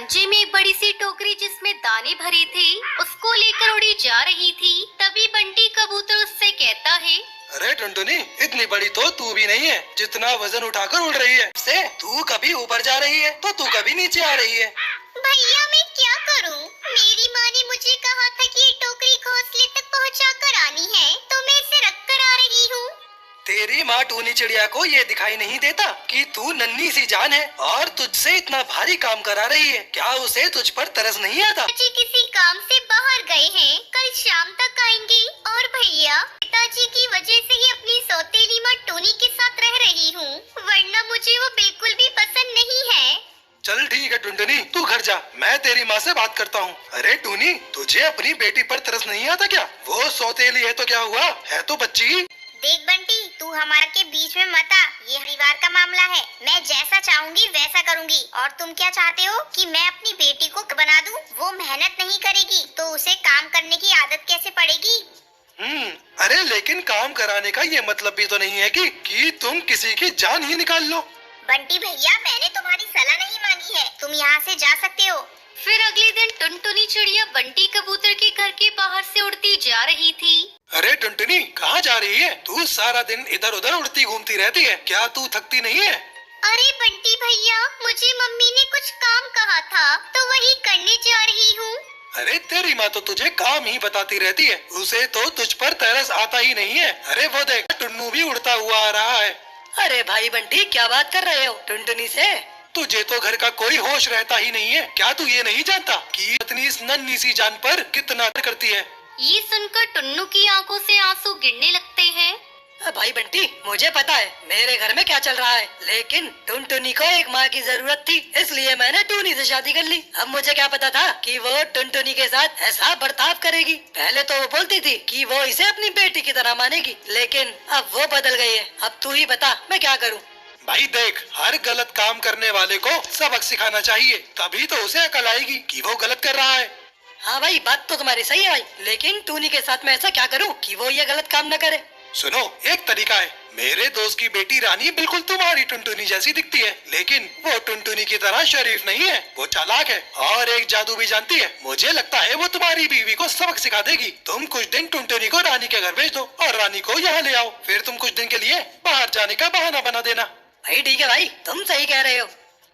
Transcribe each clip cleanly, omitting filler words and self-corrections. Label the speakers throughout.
Speaker 1: पंजे में एक बड़ी सी टोकरी जिसमें दाने भरे थे उसको लेकर उड़ी जा रही थी। तभी बंटी कबूतर उससे कहता है,
Speaker 2: अरे टुनटुनी, इतनी बड़ी तो तू भी नहीं है जितना वजन उठाकर उड़ रही है। से तू कभी ऊपर जा रही है तो तू कभी नीचे आ रही है।
Speaker 3: भैया मैं क्या करूं? मेरी माँ ने मुझे कहा था कि ये टोकरी घोंसले तक पहुँचा कर आनी है, तो मैं इसे रख कर आ रही हूँ।
Speaker 2: तेरी माँ टूनी चिड़िया को ये दिखाई नहीं देता कि तू नन्ही सी जान है और तुझसे इतना भारी काम करा रही है। क्या उसे तुझ पर तरस नहीं आता?
Speaker 3: पिताजी किसी काम से बाहर गए हैं, कल शाम तक आएंगे। और भैया, पिताजी की वजह से ही अपनी सौतेली माँ टोनी के साथ रह रही हूँ, वरना मुझे वो बिल्कुल भी पसंद नहीं है।
Speaker 2: चल ठीक है टुनटुनी, तू घर जा, मैं तेरी माँ से बात करता हूँ। अरे टूनी, तुझे अपनी बेटी पर तरस नहीं आता क्या? वो सौतेली है तो क्या हुआ, है तो बच्ची।
Speaker 3: देख बंटी, तू हमारे के बीच में मत आ, ये परिवार का मामला है। मैं जैसा चाहूंगी वैसा करूंगी। और तुम क्या चाहते हो कि मैं अपनी बेटी को बना दूं? वो मेहनत नहीं करेगी तो उसे काम करने की आदत कैसे पड़ेगी?
Speaker 2: अरे लेकिन काम कराने का ये मतलब भी तो नहीं है कि तुम किसी की जान ही निकाल लो।
Speaker 3: बंटी भैया, मैंने तुम्हारी सलाह नहीं मांगी है, तुम यहाँ से जा सकते हो।
Speaker 1: फिर अगले दिन टुनटुनी चिड़िया बंटी कबूतर के घर के बाहर से उड़ती जा रही थी।
Speaker 2: अरे टुनटुनी, कहाँ जा रही है? तू सारा दिन इधर उधर उड़ती घूमती रहती है, क्या तू थकती नहीं है?
Speaker 3: अरे बंटी भैया, मुझे मम्मी ने कुछ काम कहा था तो वही करने जा रही हूँ।
Speaker 2: अरे तेरी माँ तो तुझे काम ही बताती रहती है, उसे तो तुझ पर तरस आता ही नहीं है। अरे वो देख, टुन्नू भी उड़ता हुआ आ रहा है।
Speaker 4: अरे भाई बंटी, क्या बात कर रहे हो टुनटुनी से?
Speaker 2: तुझे तो घर का कोई होश रहता ही नहीं है। क्या तू ये नहीं जानता कि इतनी इस नन्ही सी जान पर कितना करती है?
Speaker 1: ये सुनकर टुन्नू की आंखों से आंसू गिरने लगते हैं।
Speaker 4: भाई बंटी, मुझे पता है मेरे घर में क्या चल रहा है, लेकिन टुनटुनी को एक माँ की जरूरत थी, इसलिए मैंने टूनी से शादी कर ली। अब मुझे क्या पता था कि वो टुनटुनी के साथ ऐसा बर्ताव करेगी। पहले तो वो बोलती थी कि वो इसे अपनी बेटी की तरह मानेगी, लेकिन अब वो बदल गई है। अब तू ही बता मैं क्या करूँ?
Speaker 2: भाई देख, हर गलत काम करने वाले को सबक सिखाना चाहिए, तभी तो उसे अकल आएगी कि वो गलत कर रहा है।
Speaker 4: हाँ भाई, बात तो तुम्हारी सही है भाई, लेकिन टूनी के साथ मैं ऐसा क्या करूँ कि वो ये गलत काम न करे?
Speaker 2: सुनो, एक तरीका है। मेरे दोस्त की बेटी रानी बिल्कुल तुम्हारी टुनटुनी जैसी दिखती है, लेकिन वो टुनटुनी की तरह शरीफ नहीं है, वो चालाक है और एक जादू भी जानती है। मुझे लगता है वो तुम्हारी बीवी को सबक सिखा देगी। तुम कुछ दिन टुनटुनी को रानी के घर भेज दो और रानी को यहाँ ले आओ, फिर तुम कुछ दिन के लिए बाहर जाने का बहाना बना देना।
Speaker 4: भाई ठीक है भाई, तुम सही कह रहे हो।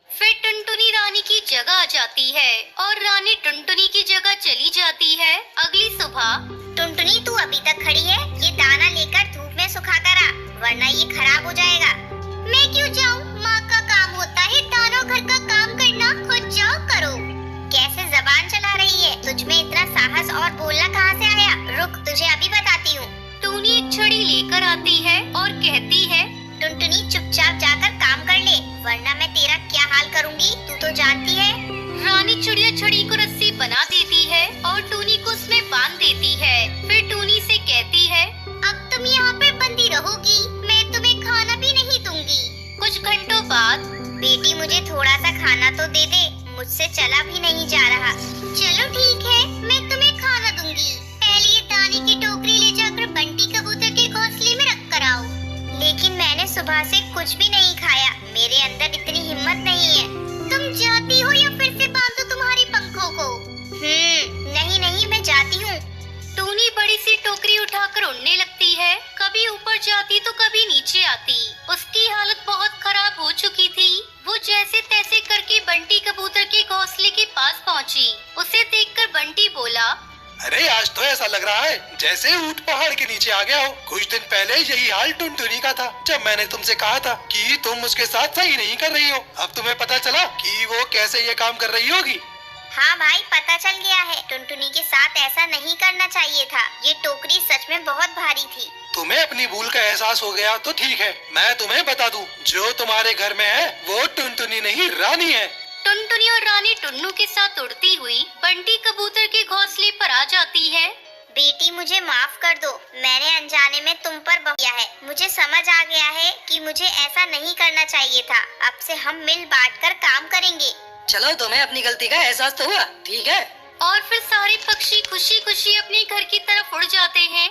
Speaker 1: फिर टुनटुनी रानी की जगह आ जाती है और रानी टुनटुनी की जगह चली जाती है। अगली सुबह,
Speaker 3: टुनटुनी तू अभी तक खड़ी है? ये दाना लेकर धूप में सुखा कर आ, वरना ये खराब हो जाएगा। मैं क्यों जाऊँ? माँ का काम होता है दानों घर का काम करना, खुद जाओ करो। कैसे जबान चला रही है? तुझ में इतना साहस और बोलना कहाँ से आया? रुक, तुझे अभी बताती हूँ।
Speaker 1: टूनी एक छड़ी लेकर आती है और कहती है,
Speaker 3: टुनटुनी चुपचाप जाकर काम कर ले, वरना मैं तेरा क्या हाल करूँगी तू तो जानती है।
Speaker 1: रानी चिड़िया छड़ी को रस्सी बना देती है और टूनी को उसमें बांध देती है। फिर टूनी से कहती है,
Speaker 3: अब तुम यहाँ पर बंदी रहोगी, मैं तुम्हें खाना भी नहीं दूंगी।
Speaker 1: कुछ घंटों बाद,
Speaker 3: बेटी मुझे थोड़ा सा खाना तो दे दे, मुझसे चला भी नहीं जा रहा। चलो ठीक है, मैं तुम्हें खाना दूंगी। पहले ये दाने की टोकरी ले जाकर बंटी कबूतर के घोंसले में रख कर आओ। लेकिन मैंने सुबह से कुछ भी नहीं खाया, मेरे अंदर इतनी हिम्मत नहीं है। तुम जाती हो या फिर से बांधो तुम्हारे पंखों को? नहीं नहीं, मैं जाती हूँ।
Speaker 1: टूनी बड़ी सी टोकरी उठाकर उड़ने लगती है। कभी ऊपर जाती तो कभी नीचे आती। उसकी हालत बहुत खराब हो चुकी थी। वो जैसे तैसे करके बंटी कबूतर के घोंसले के पास पहुंची। उसे देखकर बंटी बोला,
Speaker 2: अरे आज तो ऐसा लग रहा है जैसे ऊंट पहाड़ के नीचे आ गया हो। कुछ दिन पहले यही हाल टुनटुनी का था, जब मैंने तुमसे कहा था कि तुम उसके साथ सही नहीं कर रही हो। अब तुम्हें पता चला कि वो कैसे ये काम कर रही होगी।
Speaker 3: हाँ भाई, पता चल गया है। टुनटुनी के साथ ऐसा नहीं करना चाहिए था। ये टोकरी सच में बहुत भारी थी।
Speaker 2: तुम्हें अपनी भूल का एहसास हो गया तो ठीक है, मैं तुम्हें बता दूं, जो तुम्हारे घर में है वो टुनटुनी नहीं रानी है।
Speaker 1: टुनटुनी और रानी टुन्नू के साथ उड़ती हुई बंटी कबूतर के घोंसले पर आ जाती है।
Speaker 3: बेटी मुझे माफ कर दो, मैंने अनजाने में तुम पर बकिया है। मुझे समझ आ गया है कि मुझे ऐसा नहीं करना चाहिए था। अब से हम मिल बांट कर काम करेंगे।
Speaker 4: चलो, तुम्हें अपनी गलती का एहसास तो हुआ, ठीक है।
Speaker 1: और फिर सारे पक्षी खुशी खुशी अपने घर की तरफ उड़ जाते हैं।